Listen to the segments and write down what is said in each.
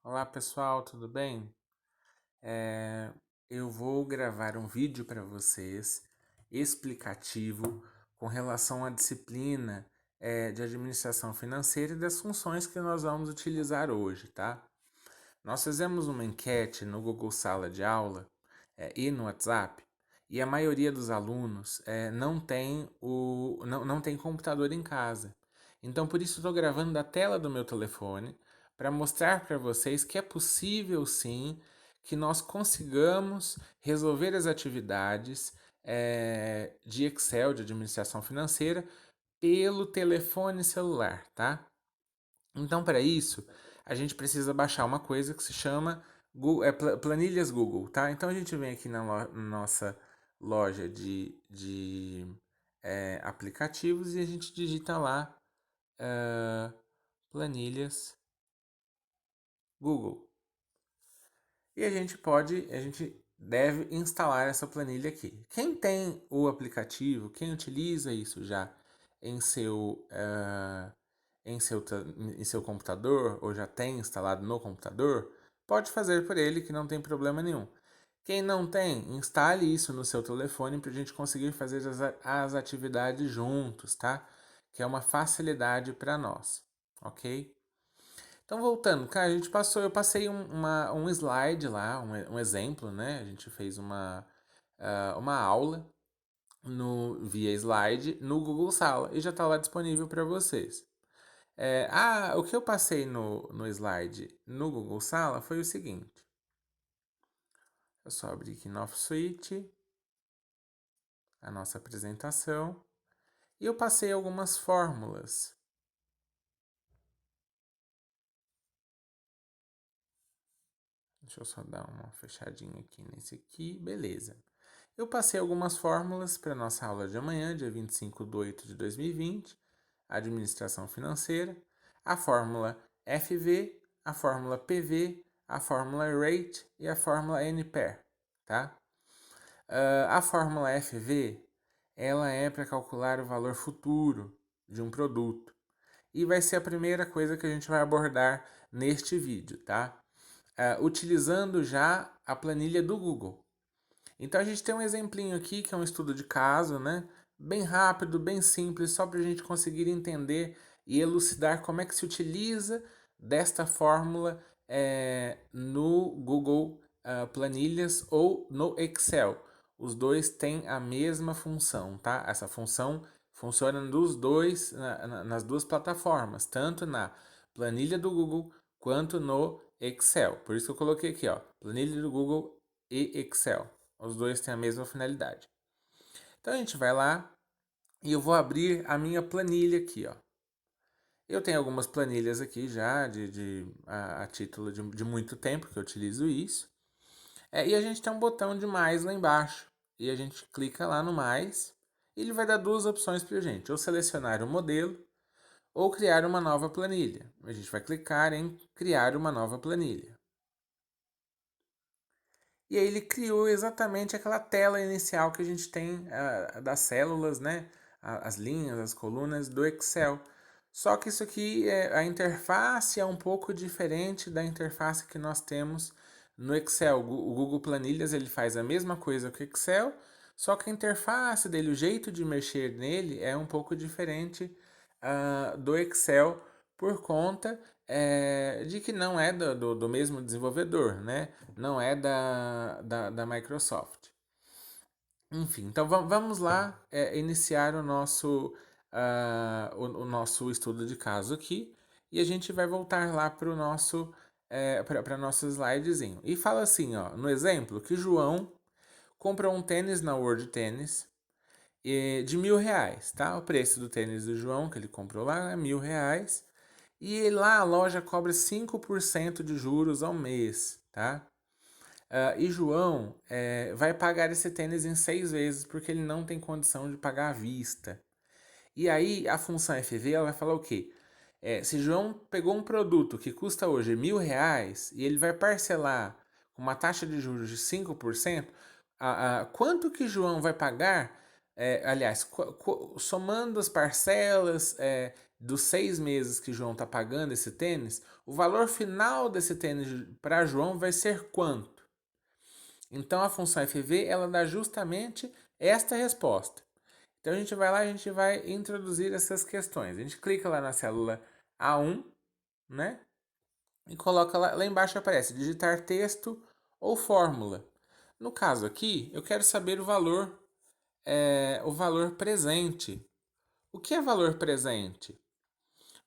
Olá pessoal, tudo bem? Eu vou gravar um vídeo para vocês explicativo com relação à disciplina de administração financeira e das funções que nós vamos utilizar hoje, tá? Nós fizemos uma enquete no Google Sala de Aula e no WhatsApp e a maioria dos alunos não tem computador em casa. Então, por isso, estou gravando da tela do meu telefone para mostrar para vocês que é possível sim que nós consigamos resolver as atividades de Excel, de administração financeira, pelo telefone celular, tá? Então, para isso, a gente precisa baixar uma coisa que se chama planilhas Google, tá? Então, a gente vem aqui na nossa loja de aplicativos e a gente digita lá planilhas Google. E a gente deve instalar essa planilha aqui. Quem tem o aplicativo, quem utiliza isso já em seu, uh, em seu computador, ou já tem instalado no computador, pode fazer por ele que não tem problema nenhum. Quem não tem, instale isso no seu telefone para a gente conseguir fazer as atividades juntos, tá? Que é uma facilidade para nós, ok? Então, voltando, cara, eu passei um slide lá, um exemplo, né? A gente fez uma aula via slide no Google Sala e já está lá disponível para vocês. O que eu passei no slide no Google Sala foi o seguinte. Eu só abri aqui no Suite, a nossa apresentação, e eu passei algumas fórmulas. Deixa eu só dar uma fechadinha aqui nesse aqui, beleza. Eu passei algumas fórmulas para nossa aula de amanhã, dia 25/8/2020, administração financeira, a fórmula FV, a fórmula PV, a fórmula rate e a fórmula NPAR, tá? A fórmula FV, ela é para calcular o valor futuro de um produto e vai ser a primeira coisa que a gente vai abordar neste vídeo, tá? Utilizando já a planilha do Google. Então a gente tem um exemplinho aqui que é um estudo de caso, né? Bem rápido, bem simples, só para a gente conseguir entender e elucidar como é que se utiliza desta fórmula no Google Planilhas ou no Excel. Os dois têm a mesma função, tá? Essa função funciona nas duas plataformas, tanto na planilha do Google quanto no Excel. Por isso que eu coloquei aqui, ó, planilha do Google e Excel. Os dois têm a mesma finalidade. Então a gente vai lá e eu vou abrir a minha planilha aqui, ó. Eu tenho algumas planilhas aqui já a título de muito tempo que eu utilizo isso. E a gente tem um botão de mais lá embaixo. E a gente clica lá no mais. E ele vai dar duas opções para a gente: ou selecionar um modelo ou criar uma nova planilha. A gente vai clicar em criar uma nova planilha. E aí ele criou exatamente aquela tela inicial que a gente tem das células, né? As linhas, as colunas do Excel. Só que isso aqui, a interface é um pouco diferente da interface que nós temos no Excel. O Google Planilhas ele faz a mesma coisa que o Excel, só que a interface dele, o jeito de mexer nele é um pouco diferente do Excel por conta de que não é do mesmo desenvolvedor, né? Não é da Microsoft. Enfim, então vamos lá iniciar o nosso estudo de caso aqui e a gente vai voltar lá para o nosso slidezinho. E fala assim, ó, no exemplo, que João comprou um tênis na World Tennis de R$ 1.000, tá? O preço do tênis do João que ele comprou lá é R$ 1.000. E lá a loja cobra 5% de juros ao mês, tá? E João vai pagar esse tênis em 6 vezes porque ele não tem condição de pagar à vista. E aí a função FV ela vai falar o quê? Se João pegou um produto que custa hoje R$ 1.000 e ele vai parcelar com uma taxa de juros de 5%, quanto que João vai pagar? Aliás, somando as parcelas dos 6 meses que João está pagando esse tênis, o valor final desse tênis para João vai ser quanto? Então a função FV ela dá justamente esta resposta. Então a gente vai lá, a gente vai introduzir essas questões. A gente clica lá na célula A1, né? E coloca lá embaixo aparece digitar texto ou fórmula. No caso aqui, eu quero saber o valor presente. O que é valor presente?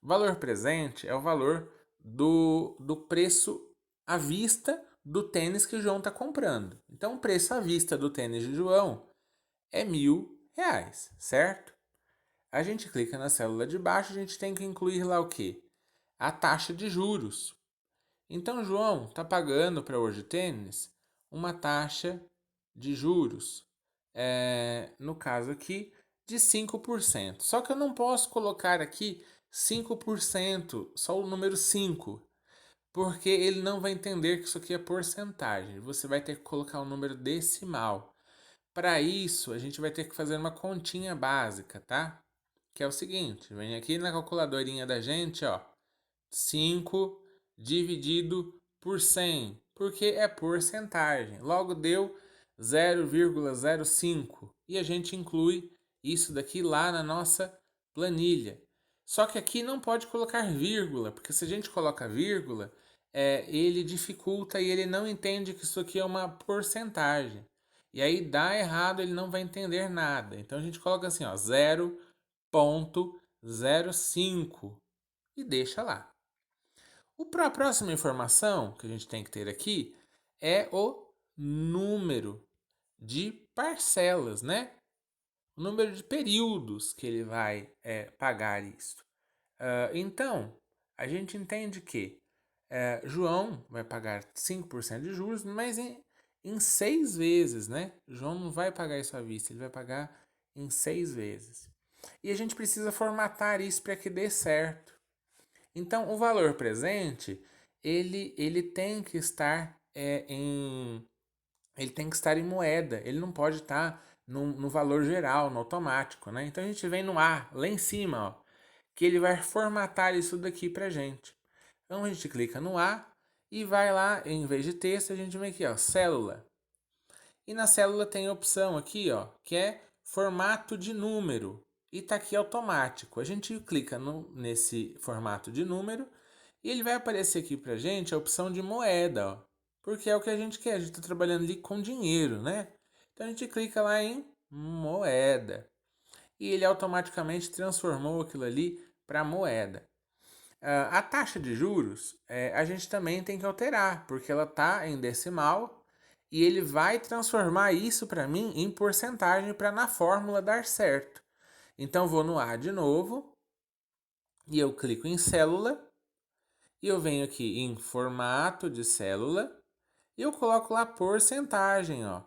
Valor presente é o valor do preço à vista do tênis que o João está comprando. Então, o preço à vista do tênis de João é R$ 1.000, certo? A gente clica na célula de baixo, a gente tem que incluir lá o quê? A taxa de juros. Então, João está pagando para hoje tênis uma taxa de juros, no caso aqui, de 5%. Só que eu não posso colocar aqui 5%, só o número 5, porque ele não vai entender que isso aqui é porcentagem. Você vai ter que colocar um número decimal. Para isso, a gente vai ter que fazer uma continha básica, tá? Que é o seguinte, vem aqui na calculadorinha da gente, ó, 5 dividido por 100, porque é porcentagem. Logo deu 0,05 e a gente inclui isso daqui lá na nossa planilha. Só que aqui não pode colocar vírgula, porque se a gente coloca vírgula, ele dificulta e ele não entende que isso aqui é uma porcentagem. E aí dá errado, ele não vai entender nada. Então a gente coloca assim, ó, 0,05 e deixa lá. A próxima informação que a gente tem que ter aqui é o número de parcelas, né? O número de períodos que ele vai pagar isso. Então, a gente entende que João vai pagar 5% de juros, mas em 6 vezes, né? João não vai pagar isso à vista, ele vai pagar em 6 vezes. E a gente precisa formatar isso para que dê certo. Então, o valor presente, ele tem que estar ele tem que estar em moeda, ele não pode estar no valor geral, no automático, né? Então a gente vem no A, lá em cima, ó, que ele vai formatar isso daqui pra gente. Então a gente clica no A e vai lá, em vez de texto, a gente vem aqui, ó, célula. E na célula tem a opção aqui, ó, que é formato de número. E tá aqui automático. A gente clica nesse formato de número e ele vai aparecer aqui pra gente a opção de moeda, ó, porque é o que a gente quer. A gente está trabalhando ali com dinheiro, né? Então a gente clica lá em moeda e ele automaticamente transformou aquilo ali para moeda. A taxa de juros a gente também tem que alterar, porque ela está em decimal e ele vai transformar isso para mim em porcentagem para na fórmula dar certo. Então vou no A de novo e eu clico em célula e eu venho aqui em formato de célula e eu coloco lá porcentagem, ó.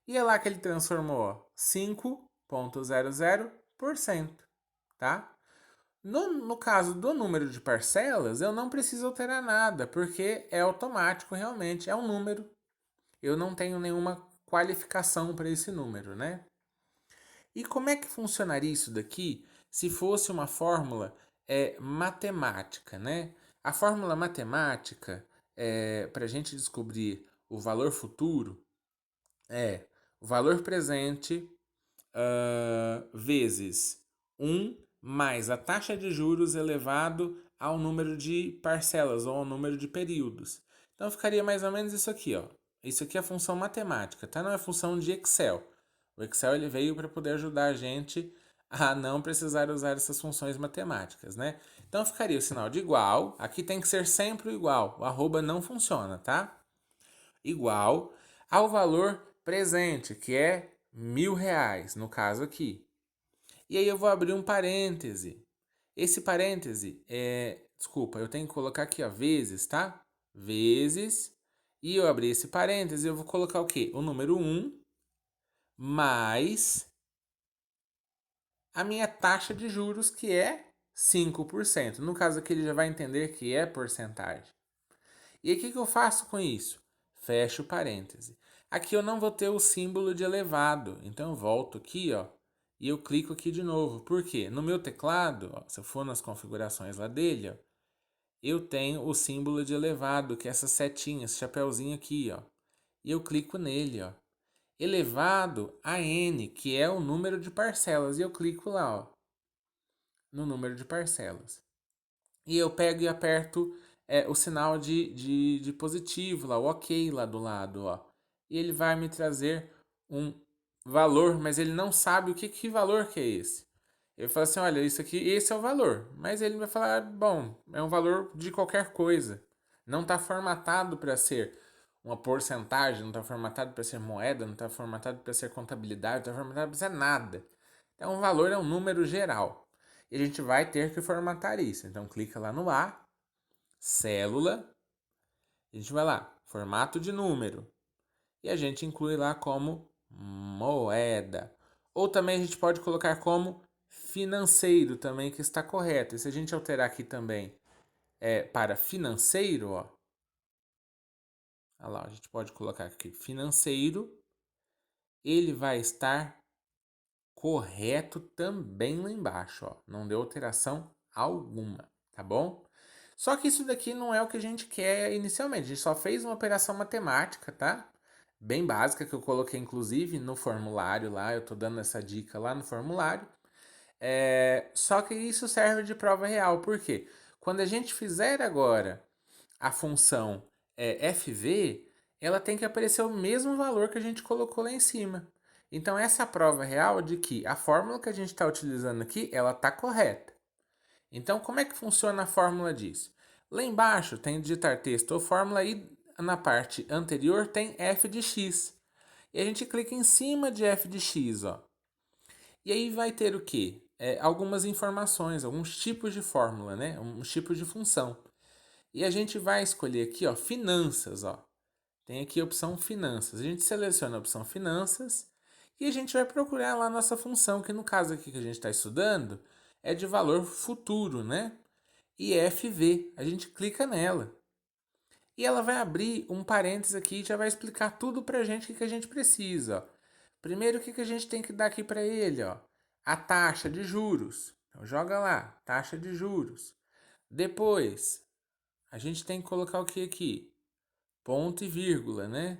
E é lá que ele transformou 5,00%, tá? No caso do número de parcelas, eu não preciso alterar nada, porque é automático realmente, é um número. Eu não tenho nenhuma qualificação para esse número, né? E como é que funcionaria isso daqui se fosse uma fórmula matemática, né? A fórmula matemática, para a gente descobrir o valor futuro, é o valor presente vezes 1 mais a taxa de juros elevado ao número de parcelas ou ao número de períodos. Então ficaria mais ou menos isso aqui, ó. Isso aqui é a função matemática, tá? Não é função de Excel. O Excel ele veio para poder ajudar a gente a não precisar usar essas funções matemáticas, né? Então ficaria o sinal de igual. Aqui tem que ser sempre o igual. O arroba não funciona, tá? Igual ao valor presente, que é R$ 1.000, no caso aqui. E aí eu vou abrir um parêntese. Esse parêntese desculpa, eu tenho que colocar aqui, ó, vezes, tá? Vezes. E eu abrir esse parêntese, eu vou colocar o quê? O número 1 mais a minha taxa de juros, que é 5%. No caso aqui, ele já vai entender que é porcentagem. E aí, o que eu faço com isso? Fecho o parêntese. Aqui eu não vou ter o símbolo de elevado, então eu volto aqui, ó, e eu clico aqui de novo. Por quê? No meu teclado, ó, se eu for nas configurações lá dele, ó, eu tenho o símbolo de elevado, que é essa setinha, esse chapéuzinho aqui, ó. E eu clico nele, ó. Elevado a n, que é o número de parcelas. E eu clico lá, ó, no número de parcelas. E eu pego e aperto o sinal de positivo lá, o ok lá do lado, ó. E ele vai me trazer um valor, mas ele não sabe que valor que é esse. Ele fala assim, olha, isso aqui, esse é o valor. Mas ele vai falar, bom, é um valor de qualquer coisa. Não está formatado para ser uma porcentagem, não está formatado para ser moeda, não está formatado para ser contabilidade, não está formatado para ser nada. Então, o valor é um número geral. E a gente vai ter que formatar isso. Então, clica lá no A, célula, a gente vai lá, formato de número. E a gente inclui lá como moeda. Ou também a gente pode colocar como financeiro também, que está correto. E se a gente alterar aqui também para financeiro, ó, olha lá, a gente pode colocar aqui financeiro, ele vai estar correto também lá embaixo, ó. Não deu alteração alguma, tá bom? Só que isso daqui não é o que a gente quer inicialmente. A gente só fez uma operação matemática, tá? Bem básica que eu coloquei inclusive no formulário lá. Eu tô dando essa dica lá no formulário. Só que isso serve de prova real. Por quê? Quando a gente fizer agora a função FV, ela tem que aparecer o mesmo valor que a gente colocou lá em cima. Então, essa é a prova real de que a fórmula que a gente está utilizando aqui, ela está correta. Então, como é que funciona a fórmula disso? Lá embaixo tem digitar texto ou fórmula e na parte anterior tem f de x. E a gente clica em cima de f de x, ó. E aí vai ter o quê? Algumas informações, alguns tipos de fórmula, né? Um tipo de função. E a gente vai escolher aqui, ó, finanças, ó. Tem aqui a opção finanças. A gente seleciona a opção finanças e a gente vai procurar lá a nossa função, que no caso aqui que a gente está estudando é de valor futuro, né? E FV. A gente clica nela. E ela vai abrir um parênteses aqui e já vai explicar tudo pra gente o que a gente precisa, ó. Primeiro, o que a gente tem que dar aqui para ele, ó? A taxa de juros. Então, joga lá, taxa de juros. Depois, a gente tem que colocar o que aqui? Ponto e vírgula, né?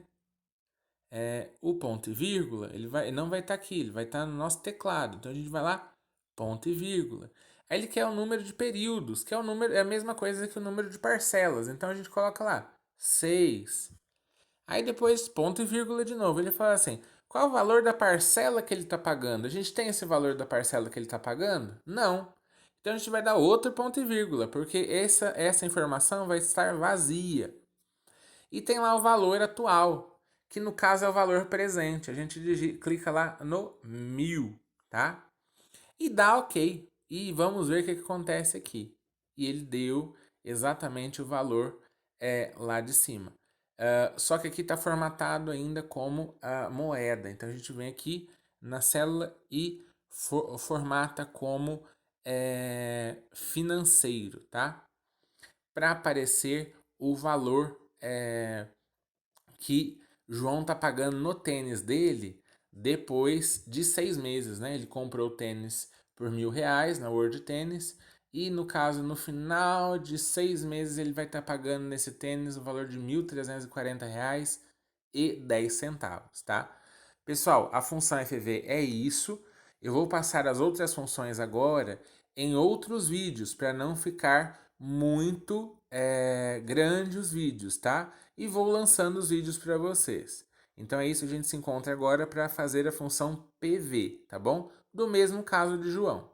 O ponto e vírgula, ele não vai estar aqui, ele vai estar no nosso teclado. Então a gente vai lá, ponto e vírgula. Aí ele quer o número de períodos, que é o número, é a mesma coisa que o número de parcelas. Então a gente coloca lá, 6. Aí depois ponto e vírgula de novo. Ele fala assim: qual é o valor da parcela que ele está pagando? A gente tem esse valor da parcela que ele está pagando? Não. Então a gente vai dar outro ponto e vírgula, porque essa informação vai estar vazia. E tem lá o valor atual, que no caso é o valor presente. A gente clica lá no 1000, tá? E dá OK. E vamos ver o que acontece aqui. E ele deu exatamente o valor lá de cima. Só que aqui está formatado ainda como a moeda. Então a gente vem aqui na célula e formata como financeiro, tá? Para aparecer o valor que João tá pagando no tênis dele depois de 6 meses, né? Ele comprou o tênis por R$ 1.000 na World Tennis e no caso no final de 6 meses ele vai estar pagando nesse tênis o valor de R$ 1.340,10, tá? Pessoal, a função FV é isso. Eu vou passar as outras funções agora em outros vídeos para não ficar muito grande os vídeos, tá? E vou lançando os vídeos para vocês. Então é isso, a gente se encontra agora para fazer a função PV, tá bom? Do mesmo caso de João.